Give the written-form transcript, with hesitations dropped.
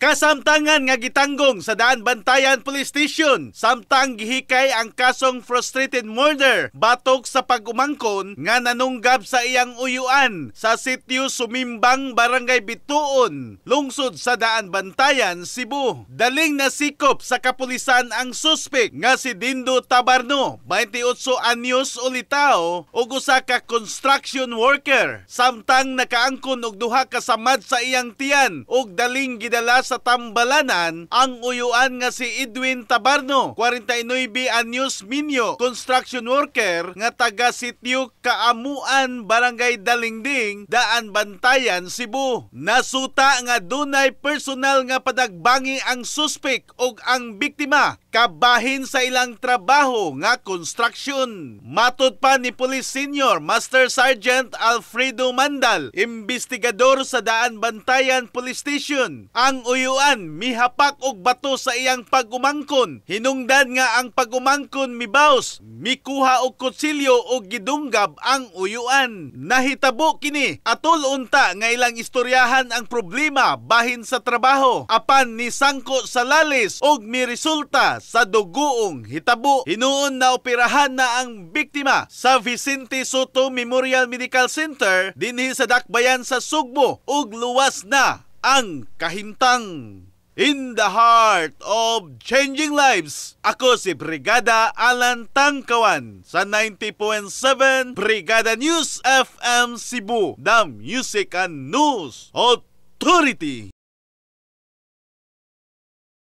Kasamtangan nga gitanggong sa Daan Bantayan Police Station samtang gihikay ang kasong frustrated murder batok sa pag-umangkon nga nanunggab sa iyang uyuan sa sitio Sumimbang, Barangay Bituon, lungsod sa Daan Bantayan, Cebu. Daling nasikop sa kapulisan ang suspek nga si Dindo Tabarno, 28 anyos ulitao ug usa ka construction worker. Samtang nakaangkon og duha ka samad sa iyang tiyan ug daling gidala sa Tambalanan ang uyuan nga si Edwin Tabarno, 49 anyos minyo, construction worker nga taga sitio Kaamuan, Barangay Dalingding, Daan Bantayan, Cebu. Nasuta nga dunay personal nga padagbangi ang suspek ug ang biktima kabahin sa ilang trabaho nga construction. Matud pa ni Police Senior Master Sergeant Alfredo Mandal, investigador sa Daan Bantayan Police Station, ang uyuan mihapak og bato sa iyang pag-umangkon. Hinungdan nga ang pag-umangkon mibaos, mikuha og kutsilyo og gidunggab ang uyuan. Nahitabo kini atol unta nga ilang istoryahan ang problema bahin sa trabaho apan ni sangko sa lalis og miresulta sa dugoong hitabo. Hinuon na operahan na ang biktima sa Vicente Soto Memorial Medical Center dinhi sa Dakbayan sa Sugbo ug luwas na ang kahimtang. In the heart of changing lives, ako si Brigada Alan Tangkawan sa 90.7 Brigada News FM Cebu, the Music and News Authority.